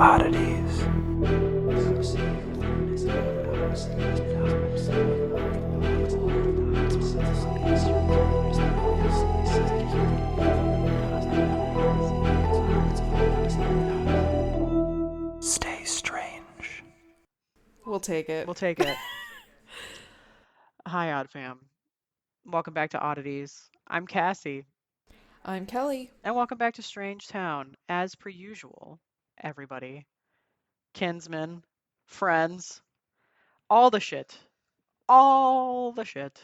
Oddities. Stay strange. We'll take it. We'll take it. Hi, Odd Fam. Welcome back to Oddities. I'm Cassie, I'm Kelly. and welcome back to Strange Town. As per usual, everybody, kinsmen, friends, all the shit. All the shit.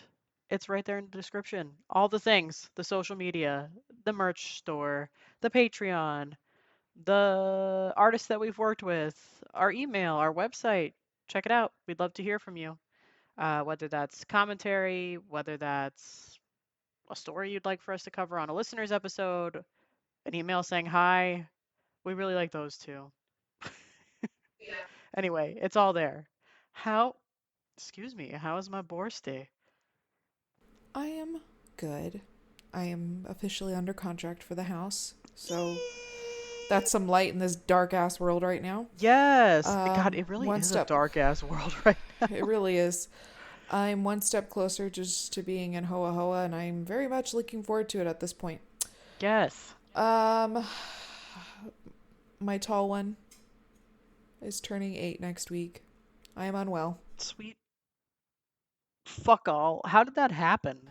It's right there in the description. All the things, the social media, the merch store, the Patreon, the artists that we've worked with, our email, our website. Check it out. We'd love to hear from you. Whether that's commentary, whether that's a story you'd like for us to cover on a listener's episode, an email saying hi. We really like those too. Anyway, it's all there. How, excuse me, how is my Borsty? I am good. I am officially under contract for the house. So that's some light in this dark ass world right now. Yes. God, it really one is a step. dark ass world right now. It really is. I'm one step closer just to being in Hoa Hoa, and I'm very much looking forward to it at this point. Yes. My tall one is turning 8 next week. I am unwell. Sweet fuck all. How did that happen?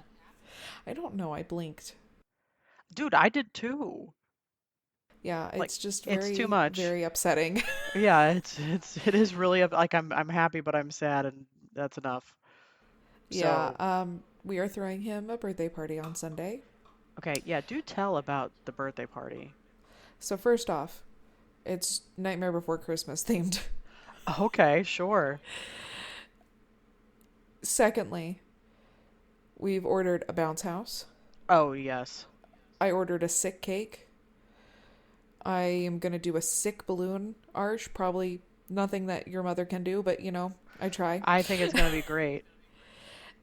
I don't know. I blinked. Dude, I did too. Yeah, Like, it's just it's very, too much. very upsetting. Yeah, it is really like I'm happy, but I'm sad, and that's enough. Yeah, So, we are throwing him a birthday party on Sunday. okay, yeah, do tell about the birthday party. So first off, it's Nightmare Before Christmas themed. Okay, sure. Secondly, we've ordered a bounce house. Oh, yes. I ordered a sick cake. I am going to do a sick balloon arch. Probably nothing that your mother can do, but I try. I think it's gonna be great.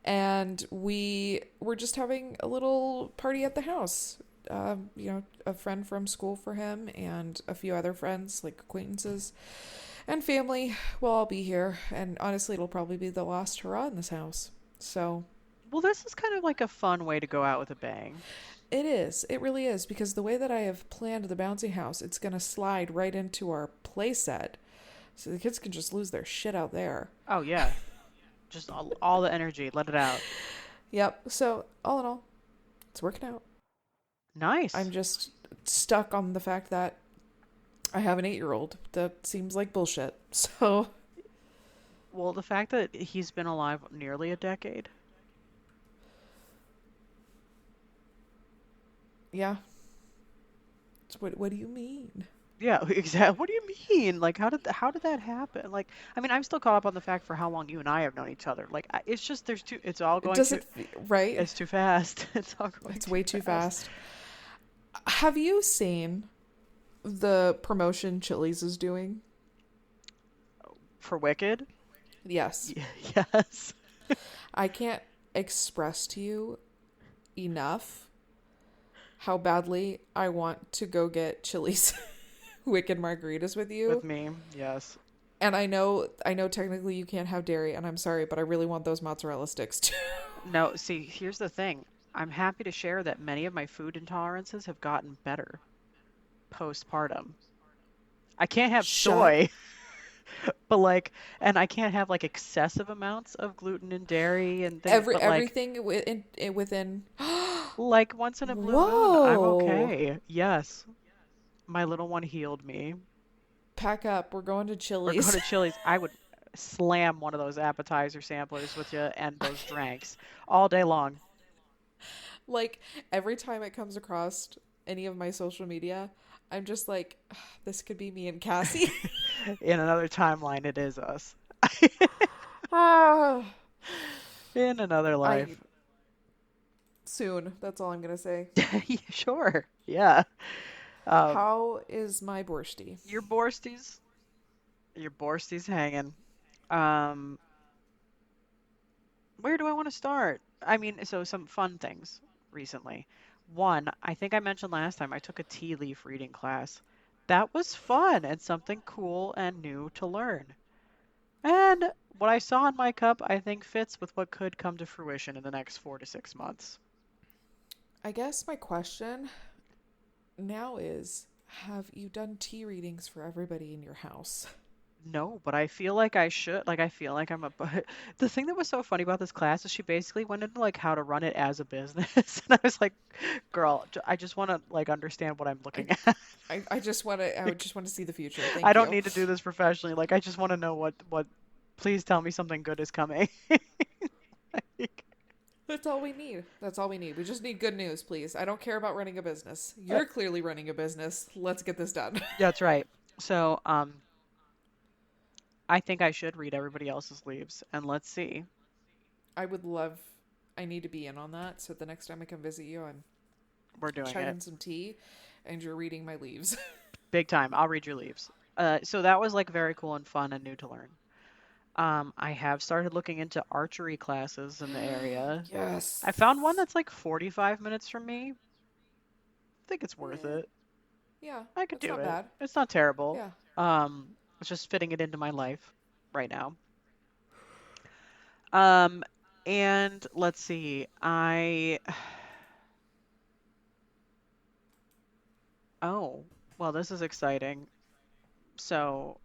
And we were just having a little party at the house. A friend from school for him and a few other friends, like acquaintances and family, will all be here. And honestly, it'll probably be the last hurrah in this house. So Well, this is kind of like a fun way to go out with a bang. it is. It really is. Because the way that I have planned the bouncy house, it's going to slide right into our play set. So the kids can just lose their shit out there. Oh, yeah. Just all the energy, let it out. Yep. So all in all, it's working out. Nice. I'm just stuck on the fact that I have an 8-year-old. That seems like bullshit. So, Well, the fact that he's been alive nearly a decade. yeah. So what do you mean? Yeah, exactly. What do you mean? Like, how did that happen? Like, I mean, I'm still caught up on the fact for how long you and I have known each other. Like, it's just it's all going Does too, it, right? it's too fast. It's all going It's too way too fast. fast. Have you seen the promotion Chili's is doing? For Wicked? Yes. Yes. I can't express to you enough how badly I want to go get Chili's Wicked margaritas with you. With me, yes. And I know technically you can't have dairy, and I'm sorry, but I really want those mozzarella sticks too. No, see, here's the thing. I'm happy to share that many of my food intolerances have gotten better postpartum. I can't have Shut soy, but like, and I can't have like excessive amounts of gluten and dairy and things, but everything within. like once in a blue moon, I'm Whoa! okay. Yes, my little one healed me. Pack up. We're going to Or go Chili's. to Chili's. I would slam one of those appetizer samplers with you and those drinks all day long. Like every time it comes across any of my social media, I'm just like, "Ugh, this could be me and Cassie." In another timeline, it is us. Ah, In another I life. soon. That's all I'm gonna say. Yeah, sure. Yeah. Um, How is my borsty? your Borsty's, your Borsty's hanging. Um, where do I want to start? I mean, so some fun things recently. One, I think I mentioned last time I took a tea leaf reading class. That was fun and something cool and new to learn. And what I saw in my cup, I think fits with what could come to fruition in the next 4 to 6 months. I guess my question now is, have you done tea readings for everybody in your house? No, but I feel like I should. Like I feel like I'm a. The thing that was so funny about this class is she basically went into like how to run it as a business, and I was like, "Girl, I just want to like understand what I'm I looking at. I just want to I would Like, just want to see the future. I Thank don't you. need to do this professionally. Like I just want to know what. Please tell me something good is coming." Like, That's all we need. That's all we need. We just need good news, please. I don't care about running a business. uh, You're clearly running a business. Let's get this done. yeah, that's right. So, I think I should read everybody else's leaves, and let's see. I would love I need to be in on that. So the next time I come visit you, I'm We're doing it. chugging some tea and you're reading my leaves. Big time. I'll read your leaves. So that was like very cool and fun and new to learn. I have started looking into archery classes in the area. Yes. I found one that's like 45 minutes from me. I think it's worth Eh, it. yeah, I could that's do not it. bad. It's not terrible. Yeah. It's just fitting it into my life right now. Um, and let's see. Oh, well, this is exciting. So,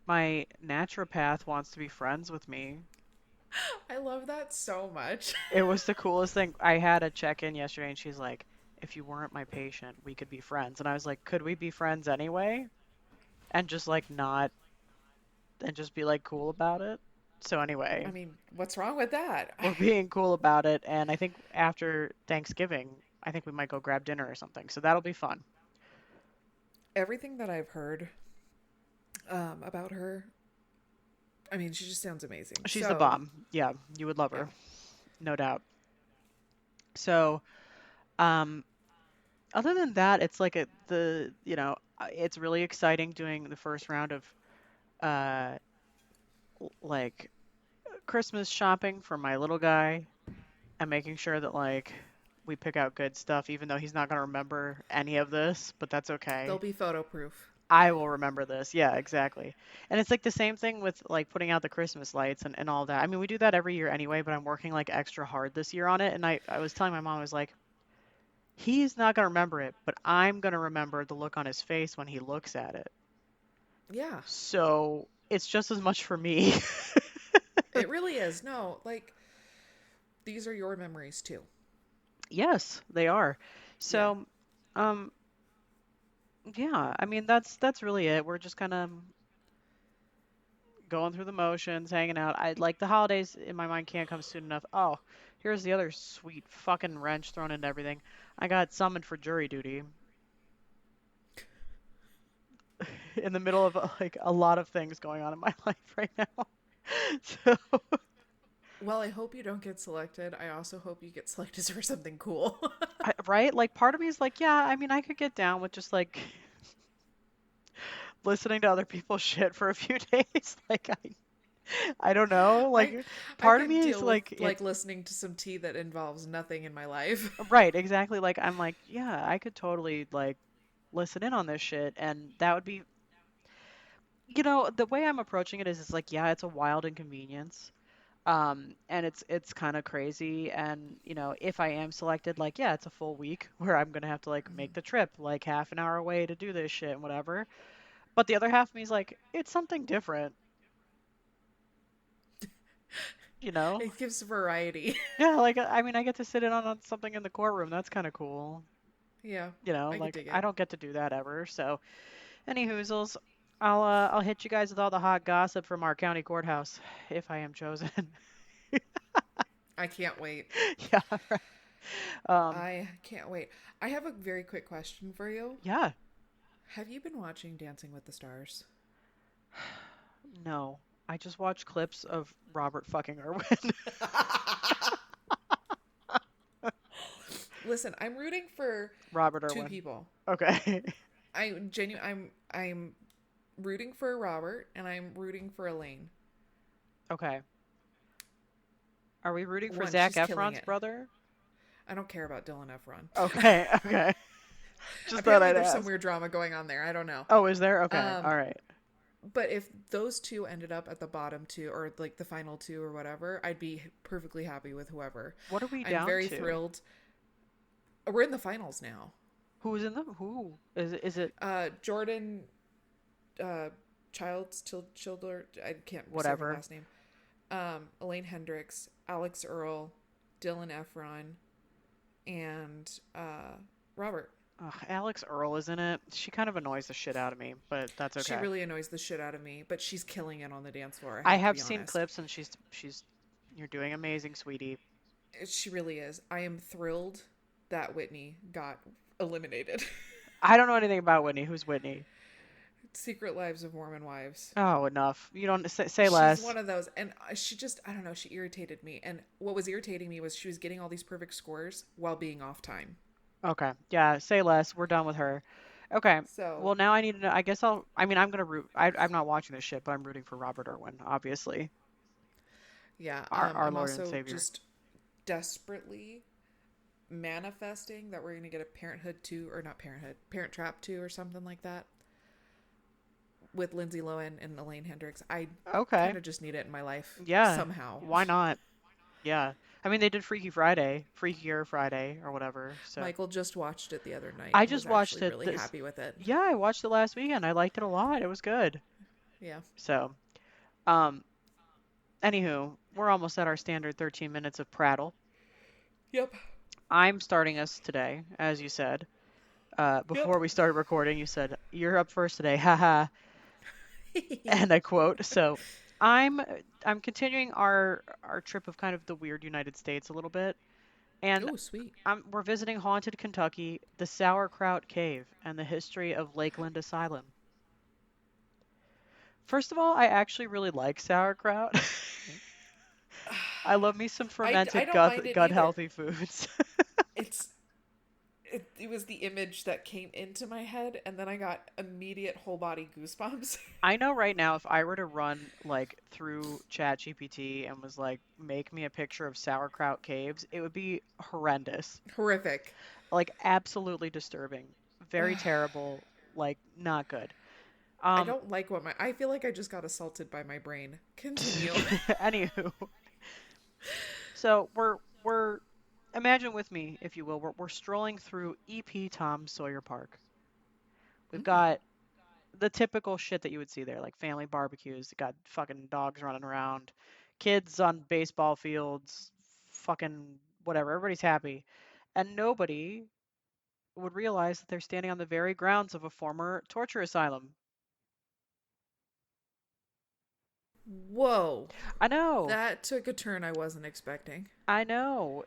my naturopath wants to be friends with me. I love that so much. It was the coolest thing. I had a check-in yesterday and she's like, if you weren't my patient, we could be friends. And I was like, could we be friends anyway? And just like not, and just be like cool about it. So I anyway, mean, what's wrong with that? we're being cool about it. And I think after Thanksgiving, I think we might go grab dinner or something. So that'll be fun. Everything that I've heard about her, I mean, she just sounds amazing. She's the So, bomb. Yeah, you would love yeah. her, no doubt. So, um, other than that, it's like it's really exciting doing the first round of uh like Christmas shopping for my little guy and making sure that like we pick out good stuff, even though he's not going to remember any of this, but that's They'll okay. be photo proof. I will remember this. Yeah, exactly. And it's like the same thing with like putting out the Christmas lights and all that. I mean, we do that every year anyway, but I'm working like extra hard this year on it. And I was telling my mom, I was like, he's not going to remember it, but I'm going to remember the look on his face when he looks at it. Yeah, So it's just as much for me. it really is. No, like, these are your memories too. Yes, they are. Yeah. So, um, yeah, I mean that's really it. We're just kind of going through the motions, hanging out. I like the holidays in my mind can't come soon enough. Oh, here's the other sweet fucking wrench thrown into everything. I got summoned for jury duty in the middle of like a lot of things going on in my life right now. So, Well, I hope you don't get selected. I also hope you get selected for something cool. right? Like part of me is like, yeah, I mean, I could get down with just like listening to other people's shit for a few days. Like I don't know. I Like I part of could me is deal with like like it listening to some tea that involves nothing in my life. right, exactly. Like I'm like, yeah, I could totally like listen in on this shit and that would be the way I'm approaching it is like, yeah, it's a wild inconvenience. And it's kind of crazy and if I am selected, like, yeah, it's a full week where I'm gonna have to like make the trip like half an hour away to do this shit and whatever. But the other half of me is like, it's something different, you know? It gives variety. Yeah, like I mean, I get to sit in on something in the courtroom. That's kind of cool. Yeah, I could Like dig I it. don't get to do that ever. So, any hoozles, I'll hit you guys with all the hot gossip from our county courthouse if I am chosen. I can't wait. Yeah, right. Um, I can't wait. I have a very quick question for you. yeah. Have you been watching Dancing with the Stars? No, I just watch clips of Robert fucking Irwin. Listen, I'm rooting for Robert two Irwin. people. Okay. I'm rooting for Robert and I'm rooting for Elaine. Okay. Are we rooting for One, Zac she's killing Efron's it. brother? I don't care about Dylan Efron. Okay. Okay. Just thought Apparently, I'd there's some ask. weird drama going on there. I don't know. Oh, is there? Okay. Um, All right. but if those two ended up at the bottom two, or like the final two, or whatever, I'd be perfectly happy with whoever. What are we I'm down very to? thrilled. We're in the finals now. Who's in the who? Is it Jordan, uh, Childer. I can't say her whatever? last name. Elaine Hendricks, Alex Earl, Dylan Efron, and Robert. Ugh, Alex Earl is in it. She kind of annoys the shit out of me, but that's She okay. really annoys the shit out of me, but she's killing it on the dance floor. I I have to have be seen honest. clips and she's you're doing amazing, sweetie. She really is. I am thrilled that Whitney got eliminated. I don't know anything about Whitney. Who's Whitney? Secret Lives of Mormon Wives. Oh, enough. You don't say She's less. one of those, and she just, I don't know, she irritated me. And what was irritating me was she was getting all these perfect scores while being off time. Okay. Yeah, say less. We're done with her. Okay. So, Well, now I need to know. I guess I mean, I'm gonna root. I'm not watching this shit, but I'm rooting for Robert Irwin, obviously. yeah, Our I'm Lord and also Savior. just desperately manifesting that we're going to get a Parenthood 2, or not Parenthood, Parent Trap 2 or something like that with Lindsay Lohan and Elaine Hendricks. I Okay. kind of just need it in my life Yeah. somehow. Why not? Yeah. I mean, they did Freaky Friday, Freakier Friday, or whatever. So Michael just watched it the other night I and was just watched actually it really this. happy with it. Yeah, I watched it last weekend. I liked it a lot. It was good. Yeah. So, um, anywho, we're almost at our standard 13 minutes of prattle. Yep. I'm starting us today, as you said. Yep. Before we started recording, you said, "You're up first today." Haha. And I quote. So, I'm I'm continuing our trip of kind of the weird United States a little bit, and Oh, sweet. we're visiting haunted Kentucky, the Sauerkraut Cave, and the history of Lakeland Asylum. First of all, I actually really like sauerkraut. I love me some I fermented don't mind it gut either. healthy foods. It's it was the image that came into my head, and then I got immediate whole body goosebumps. I know right now if I were to run like through ChatGPT and was like make me a picture of sauerkraut caves, it would be horrendous. Horrific. Like absolutely disturbing. Very terrible, like not good. I Um don't like what my. I feel like I just got assaulted by my brain. Continue. anywho, so we're imagine with me, if you will, we're strolling through EP Tom Sawyer Park. We've Mm. got the typical shit that you would see there, like family barbecues, got fucking dogs running around, kids on baseball fields, fucking whatever. Everybody's happy. And nobody would realize that they're standing on the very grounds of a former torture asylum. Whoa. I know. That took a turn I wasn't expecting. I know.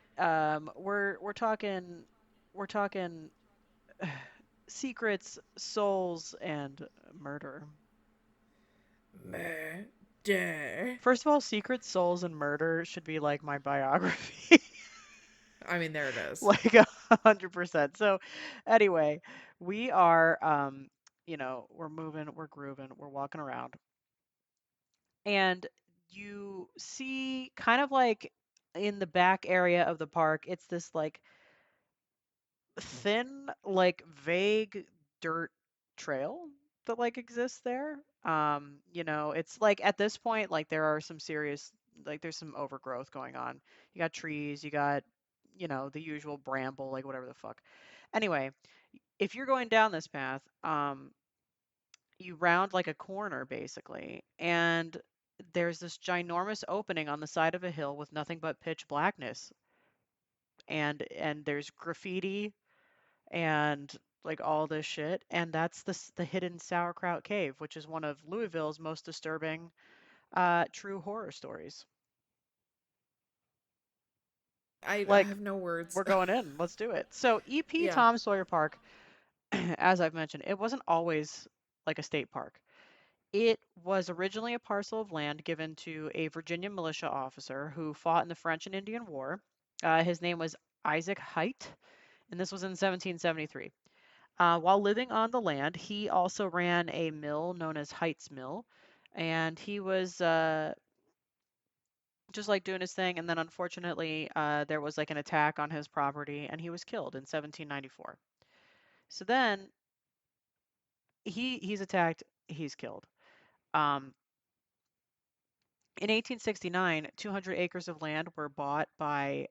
We're talking secrets, souls, and murder. Murder. First of all, secrets, souls, and murder should be like my biography. I mean, there it is. Like 100%. So anyway, we are we're moving, we're grooving, we're walking around, and you see kind of like in the back area of the park, it's this like thin, like vague dirt trail that like exists there. It's like at this point, like there are some serious, like there's some overgrowth going on. You got trees, you got, the usual bramble, like whatever the fuck. Anyway, if you're going down this path, you round like a corner basically, and there's this ginormous opening on the side of a hill with nothing but pitch blackness, and there's graffiti and like all this shit, and that's the hidden Sauerkraut Cave, which is one of Louisville's most disturbing true horror stories. I Like have no words. we're going in, let's do it. So EP Yeah. Tom Sawyer Park, as I've mentioned, it wasn't always like a state park. It was originally a parcel of land given to a Virginia militia officer who fought in the French and Indian War. His name was Isaac Height, and this was in 1773. While living on the land, he also ran a mill known as Heights Mill, and he was just like doing his thing. And then, unfortunately, there was like an attack on his property, and he was killed in 1794. So then he's attacked, he's killed. Um, in 1869, 200 acres of land were bought by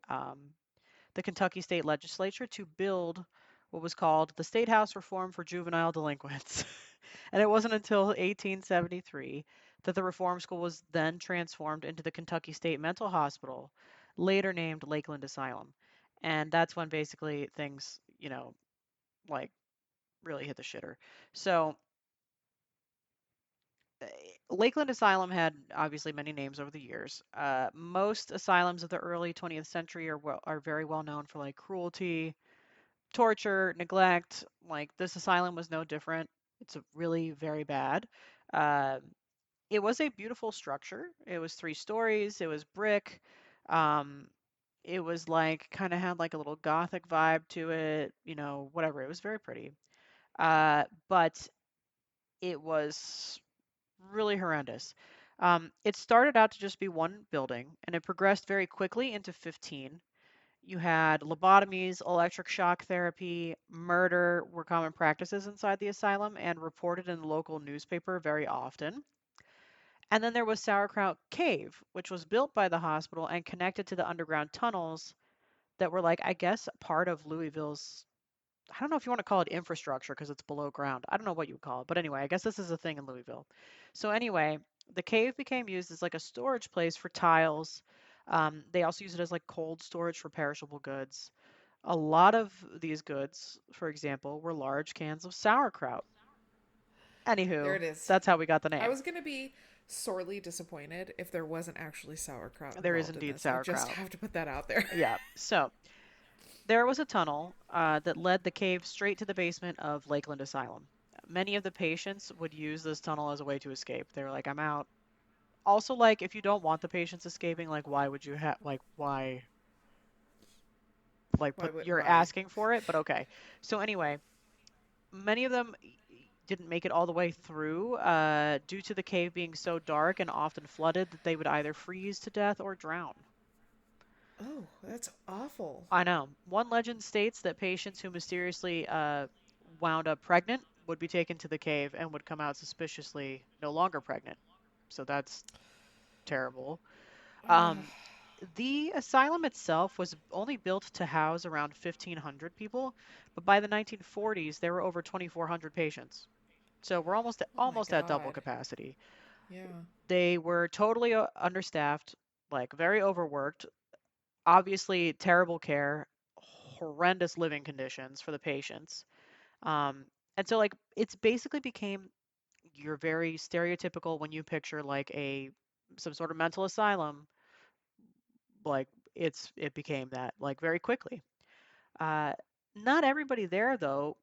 the Kentucky State Legislature to build what was called the State House Reform for Juvenile Delinquents. And it wasn't until 1873 that the reform school was then transformed into the Kentucky State Mental Hospital, later named Lakeland Asylum. And that's when basically things, like really hit the shitter. So, uh, Lakeland Asylum had obviously many names over the years. Most asylums of the early 20th century are very well known for like cruelty, torture, neglect. Like this asylum was no different. It's a really very bad. Uh, it was a beautiful structure. It was 3 stories. It was brick. Um, it was like kind of had like a little gothic vibe to it. Whatever. It was very pretty. But it was really horrendous. It started out to just be one building, and it progressed very quickly into 15. You had lobotomies, electric shock therapy, murder were common practices inside the asylum and reported in the local newspaper very often. And then there was Sauerkraut Cave, which was built by the hospital and connected to the underground tunnels that were like, I guess, part of Louisville's. I don't know if you want to call it infrastructure because it's below ground. I don't know what you would call it. But anyway, I guess this is a thing in Louisville. So anyway, the cave became used as like a storage place for tiles. They also use it as like cold storage for perishable goods. A lot of these goods, for example, were large cans of sauerkraut. There Anywho, it is. that's how we got the I name. was going to be sorely disappointed if there wasn't actually sauerkraut There is involved in indeed this. I just sauerkraut. have to put that out there. Yeah. So there was a tunnel that led the cave straight to the basement of Lakeland Asylum. Many of the patients would use this tunnel as a way to escape. They were like, I'm out. Also, like, if you don't want the patients escaping, like, why would you have, like, why, like, Why wouldn't you're I? asking for it, but okay. So, anyway, many of them didn't make it all the way through due to the cave being so dark and often flooded that they would either freeze to death or drown. Oh, that's awful. I know. One legend states that patients who mysteriously wound up pregnant would be taken to the cave and would come out suspiciously no longer pregnant. So that's terrible. Um, the asylum itself was only built to house around 1,500 people, but by the 1940s there were over 2,400 patients. So we're almost Oh my almost at double God. capacity. Yeah. They were totally understaffed, like very overworked, obviously terrible care, horrendous living conditions for the patients. Um, and so like it's basically became your very stereotypical when you picture like a some sort of mental asylum, like it became that like very quickly. Uh, Not everybody there though,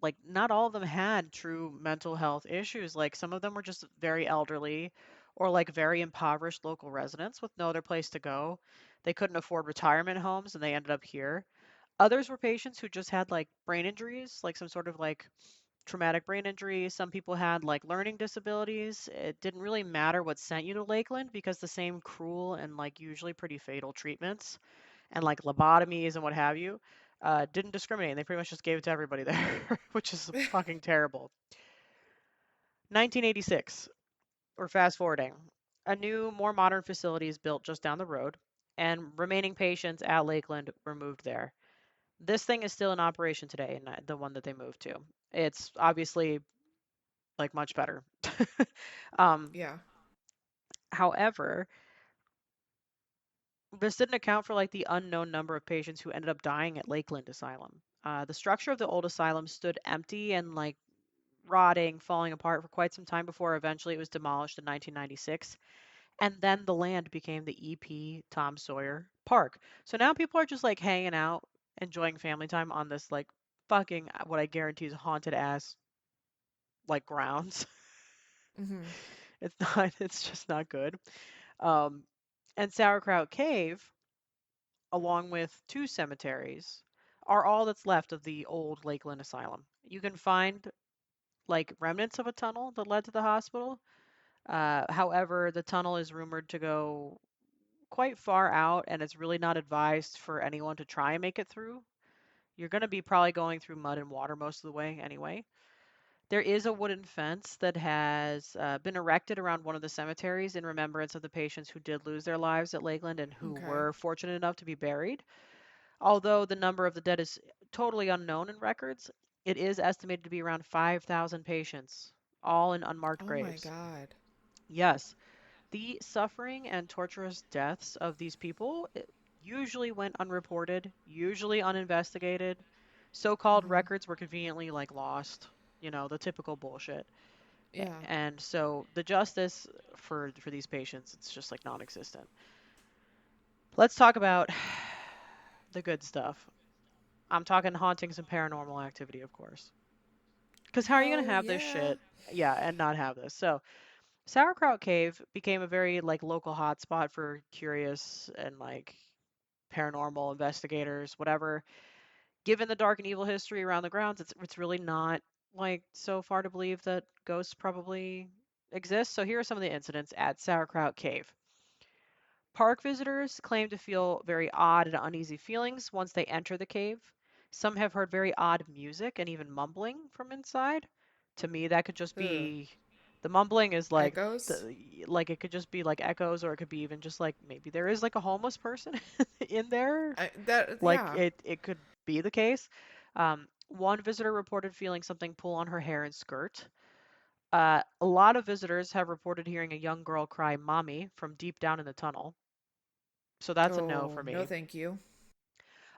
like not all of them had true mental health issues. Like some of them were just very elderly or like very impoverished local residents with no other place to go. They couldn't afford retirement homes and they ended up here. Others were patients who just had like brain injuries, like some sort of like traumatic brain injury. Some people had like learning disabilities. It didn't really matter what sent you to Lakeland because the same cruel and like usually pretty fatal treatments and like lobotomies and what have you didn't discriminate. They pretty much just gave it to everybody there, which is fucking terrible. 1986, we're fast forwarding. A new, more modern facility is built just down the road, and remaining patients at Lakeland were moved there. This thing is still in operation today, and the one that they moved to. It's obviously like much better. um, Yeah. However, this didn't account for like the unknown number of patients who ended up dying at Lakeland Asylum. The structure of the old asylum stood empty and like rotting, falling apart for quite some time before eventually it was demolished in 1996. And then the land became the EP Tom Sawyer Park. So now people are just like hanging out, enjoying family time on this like fucking what I guarantee is haunted ass like grounds. Mm-hmm. It's not, it's just not good. Um, and Sauerkraut Cave, along with 2 cemeteries, are all that's left of the old Lakeland Asylum. You can find like remnants of a tunnel that led to the hospital. However, the tunnel is rumored to go quite far out, and it's really not advised for anyone to try and make it through. You're going to be probably going through mud and water most of the way anyway. There is a wooden fence that has been erected around one of the cemeteries in remembrance of the patients who did lose their lives at Lakeland and who Okay. were fortunate enough to be buried. Although the number of the dead is totally unknown in records, it is estimated to be around 5,000 patients, all in unmarked Oh my graves. God. Yes, the suffering and torturous deaths of these people usually went unreported, usually uninvestigated. So-called Hmm. records were conveniently like lost, the typical bullshit. Yeah. And so the justice for these patients, it's just like non-existent. Let's talk about the good stuff. I'm talking hauntings and paranormal activity, of course. Because how are you going to Hell have this yeah. shit? Yeah, and not have this. So, Sauerkraut Cave became a very like local hotspot for curious and like paranormal investigators, whatever. Given the dark and evil history around the grounds, it's really not like so far to believe that ghosts probably exist. So here are some of the incidents at Sauerkraut Cave. Park visitors claim to feel very odd and uneasy feelings once they enter the cave. Some have heard very odd music and even mumbling from inside. To me, that could just Ugh. be the mumbling is like Echoes? like it could just be like echoes, or it could be even just like maybe there is like a homeless person in there. Like Yeah. it could be the case. One visitor reported feeling something pull on her hair and skirt. A lot of visitors have reported hearing a young girl cry "mommy" from deep down in the tunnel. So that's a no Oh, for no me. thank you.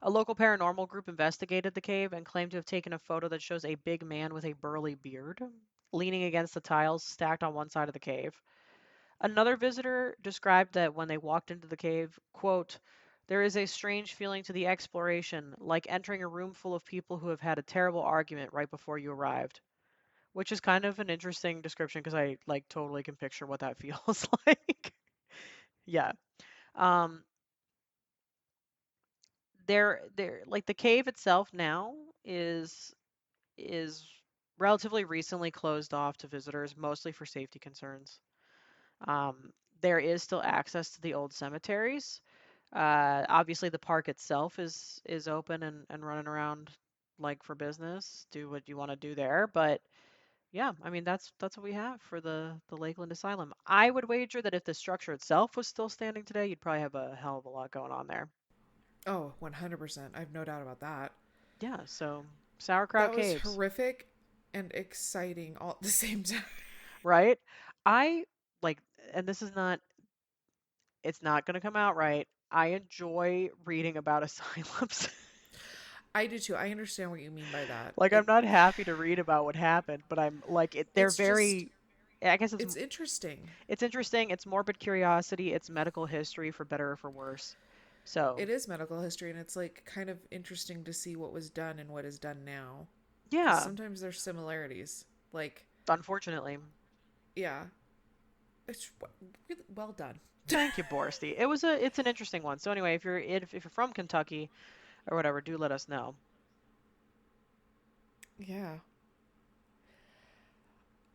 A local paranormal group investigated the cave and claimed to have taken a photo that shows a big man with a burly beard leaning against the tiles stacked on one side of the cave. Another visitor described that when they walked into the cave, quote, there is a strange feeling to the exploration, like entering a room full of people who have had a terrible argument right before you arrived. Which is kind of an interesting description because I like totally can picture what that feels like. Yeah. Um, there like the cave itself now is relatively recently closed off to visitors, mostly for safety concerns. Um, there is still access to the old cemeteries. Obviously, the park itself is open and running around like for business. Do what you want to do there, but yeah, I mean that's what we have for the Lakeland Asylum. I would wager that if the structure itself was still standing today, you'd probably have a hell of a lot going on there. Oh, 100%. I have no doubt about that. Yeah, so Sauerkraut That was Caves, horrific and exciting all at the same time. right? I like, and this is not, it's not going to come out right. I enjoy reading about asylums. I do too. I understand what you mean by that. Like, I'm not happy to read about what happened, but I'm like, they're It's just very, I guess it's interesting. it's interesting. It's morbid curiosity. It's medical history for better or for worse. So, It is medical history, and it's like kind of interesting to see what was done and what is done now, because yeah, sometimes there's similarities. Like, unfortunately. yeah, it's really well done. Thank you, Borsty. It's an interesting one. So anyway, if you're from Kentucky or whatever, do let us know. Yeah,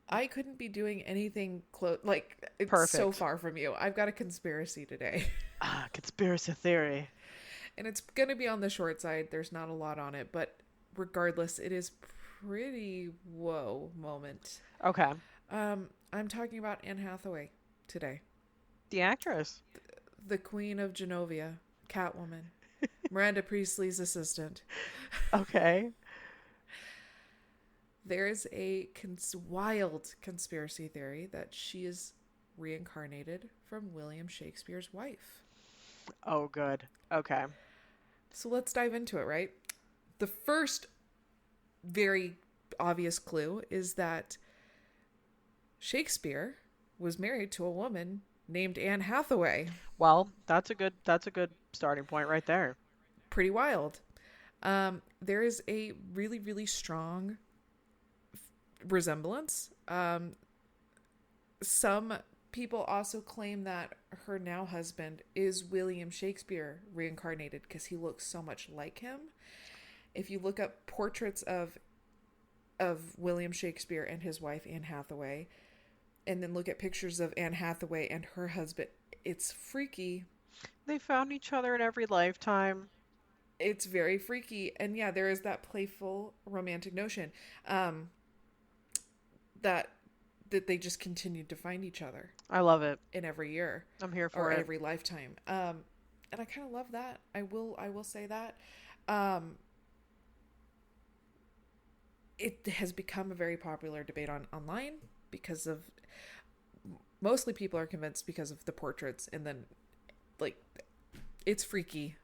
I couldn't be doing anything close. Like, it's so Perfect. far from you. I've got a conspiracy today, Ah, conspiracy theory. and it's gonna be on the short side. There's not a lot on it, but regardless, it is pretty whoa moment. Okay. I'm talking about Anne Hathaway today, The actress. the Queen of Genovia, Catwoman, Miranda Priestley's assistant. Okay. There is a wild conspiracy theory that she is reincarnated from William Shakespeare's wife. Oh, good. Okay. So let's dive into it, right? The first very obvious clue is that Shakespeare was married to a woman named Anne Hathaway. Well, that's a good starting point right there. Pretty wild. There is a really, really strong resemblance. Some people also claim that her now husband is William Shakespeare reincarnated because he looks so much like him. If you look up portraits of William Shakespeare and his wife Anne Hathaway, and then look at pictures of Anne Hathaway and her husband, it's freaky. They found each other in every lifetime. It's very freaky, and yeah, there is that playful romantic notion, um, that they just continued to find each other I love it. in every year I'm here or for it. every lifetime. And I kind of love that. I will say that. Um, it has become a very popular debate on online because of, mostly people are convinced because of the portraits, and then like it's freaky.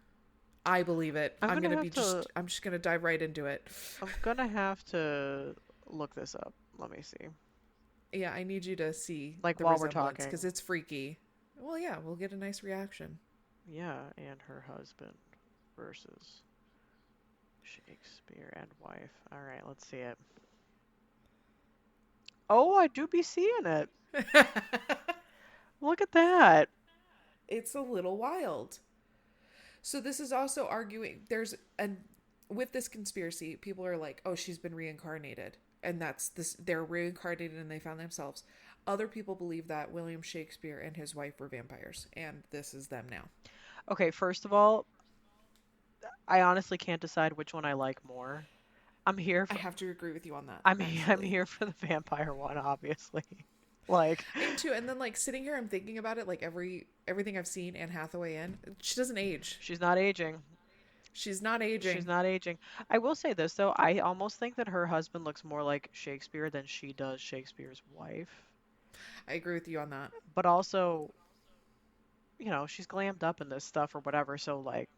I believe it. I'm gonna have to. I'm just gonna dive right into it. I'm gonna have to look this up. Let me see. Yeah, I need you to see Like the while we're resemblance talking. because it's freaky. Well, yeah, we'll get a nice reaction. Yeah, and her husband versus Shakespeare and wife. All right, let's see it. Oh, I do be seeing it. Look at that. It's a little wild. So this is also arguing there's an with this conspiracy, people are like, "Oh, she's been reincarnated." And that's this they're reincarnated and they found themselves. Other people believe that William Shakespeare and his wife were vampires, and this is them now. Okay, first of all, I honestly can't decide which one I like more. I'm here I for have to agree with you on that, I'm actually. here for the vampire one, obviously. Like, I am too. And then like sitting here, I'm thinking about it. Like everything I've seen Anne Hathaway in, she doesn't age. she's not aging. She's not She's aging. not aging. I will say this though, I almost think that her husband looks more like Shakespeare than she does Shakespeare's wife. I agree with you on that. But also, she's glammed up in this stuff or whatever, so like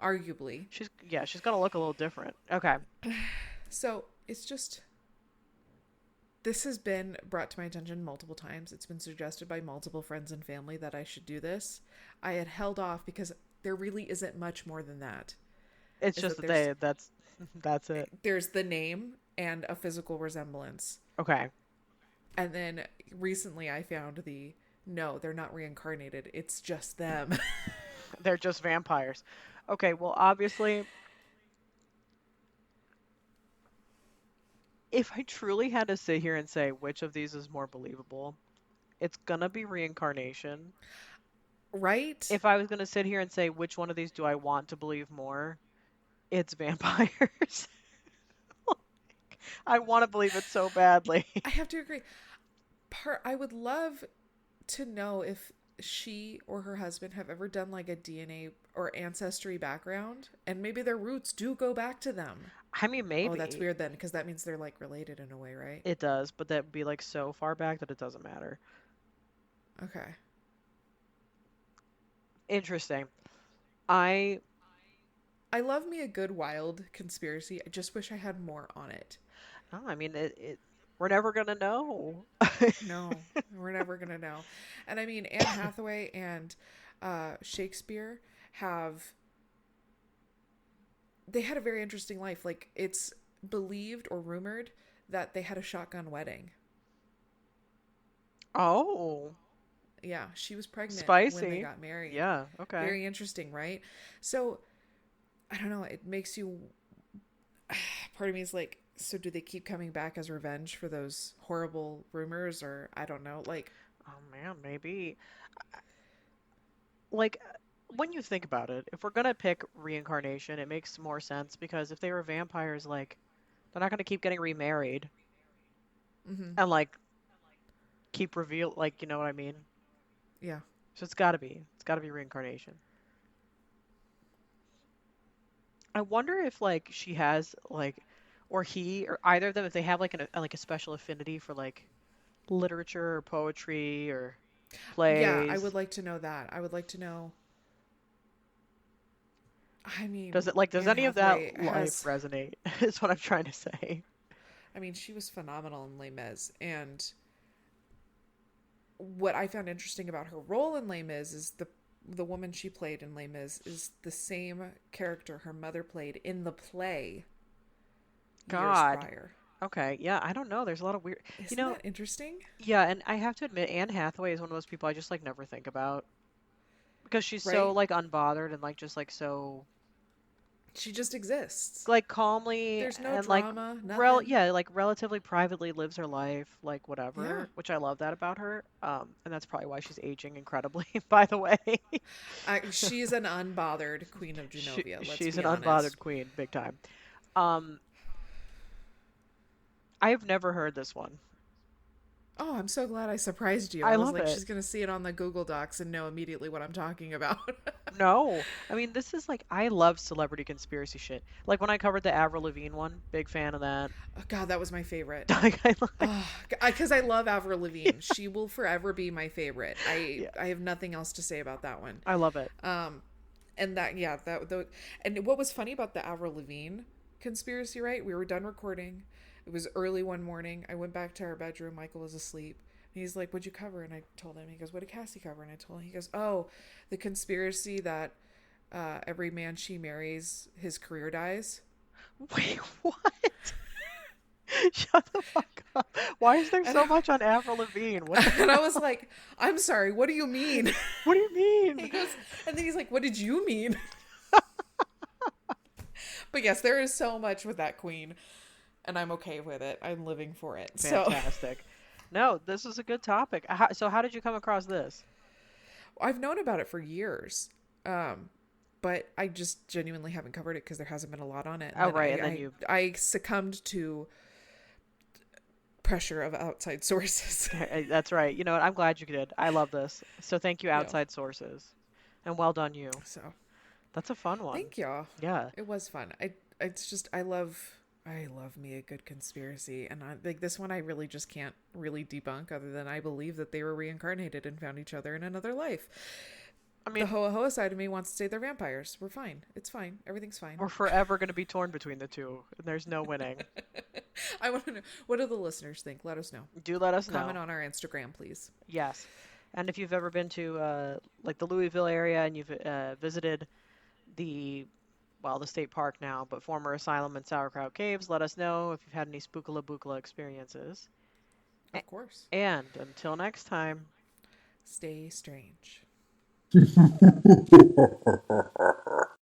Arguably. she's gonna look a little different. Okay. So it's just this has been brought to my attention multiple times. It's been suggested by multiple friends and family that I should do this. I had held off because there really isn't much more than that. It's Is just that that they that's it. there's the name and a physical resemblance. Okay. And then recently I found the no, they're not reincarnated. It's just them. They're just vampires. Okay, well obviously if I truly had to sit here and say which of these is more believable, it's gonna be reincarnation. Right? If I was gonna sit here and say which one of these do I want to believe more, it's vampires. I want to believe it so badly. I have to agree. I would love to know if she or her husband have ever done like a DNA or ancestry background, and maybe their roots do go back to them. I mean, Oh, that's maybe weird then, because that means they're like related in a way, right? it does, but that would be like so far back that it doesn't matter. Okay. Interesting. I I love me a good wild conspiracy. I just wish I had more on it. no, I mean we're never gonna know. No, we're never gonna know. And I mean, Anne Hathaway and Shakespeare have they had a very interesting life. Like it's believed or rumored that they had a shotgun wedding. Oh, Yeah, she was pregnant when they spicy. got married. Yeah, okay. Very interesting, right? So I don't know. It makes you. Part of me is like, so do they keep coming back as revenge for those horrible rumors, or I don't know. Like, Oh man, maybe. Like when you think about it, if we're gonna pick reincarnation, it makes more sense because if they were vampires, like they're not gonna keep getting remarried mm-hmm, and like keep reveal like you know what I mean? yeah, So it's gotta be reincarnation. I wonder if like she has like or he or either of them if they have like a special affinity for like literature or poetry or yeah. I plays. would like to know that. I would like to know. I Does mean, it like does Anne any of that Hathaway life has. resonate? Is what I'm trying to say. I mean, she was phenomenal in Les Mis, and what I found interesting about her role in Les Mis is the woman she played in Les Mis is the same character her mother played in the play years God. prior. Okay, yeah, I don't know. There's a lot of weird, you Isn't know, that interesting? yeah, and I have to admit, Anne Hathaway is one of those people I just like never think about because she's so Right? like unbothered and like just like so She just exists. like calmly There's no and like drama, nothing. yeah, like relatively privately lives her life, like Yeah. whatever, which I love that about her. And that's probably why she's aging incredibly, by the way. She's an unbothered Queen of Genovia, let's She's be an honest. unbothered queen, big time. Um, I've never heard this one. Oh, I'm so glad I surprised you. I I was love like, it. she's going to see it on the Google Docs and know immediately what I'm talking about. No, I mean this is like I love celebrity conspiracy shit. Like when I covered the Avril Lavigne one, big fan of that. Oh, God, that was my favorite. Like I like, Oh, because I love Avril Lavigne. She will forever be my favorite. yeah, I have nothing else to say about that one. I love it. And that, yeah, and what was funny about the Avril Lavigne conspiracy, right? We were done recording. It was early one morning. I went back to our bedroom. Michael was asleep. And he's like, "What'd you cover?" And I told him. He goes, "What did Cassie cover?" And I told him. He goes, "Oh, the conspiracy that every man she marries, his career dies." Wait, what? Shut the fuck up. Why is there And so much on Avril Lavigne? What the and I was hell? like, "I'm sorry. What do you mean?" What do you He mean? goes, and then he's like, "What did you mean?" But yes, there is so much with that queen, and I'm okay with it. I'm living for it. So Fantastic. No, this is a good topic. So how did you come across this? I've known about it for years, but I just genuinely haven't covered it because there hasn't been a lot on it. And Oh, then right, and then you. I succumbed to pressure of outside sources. That's right. You know what? I'm glad you did. I love this. So thank you, Yeah. outside sources, and well done you. So That's a fun one. thank y'all. Yeah. It was fun. It's just I love me a good conspiracy, and I like this one. I really just can't really debunk, other than I believe that they were reincarnated and found each other in another life. I The mean, Hoa Hoa side of me wants to say they're vampires. We're fine. It's fine. Everything's fine. we're forever going to be torn between the two, and there's no winning. I want to know, what do the listeners think? Let us know. Do let us Comment know. on our Instagram, please. Yes. And if you've ever been to like the Louisville area and you've visited the well, the state park now, but former asylum and Sauerkraut Caves, let us know if you've had any spookala bookala experiences. Of course. And until next time. Stay strange.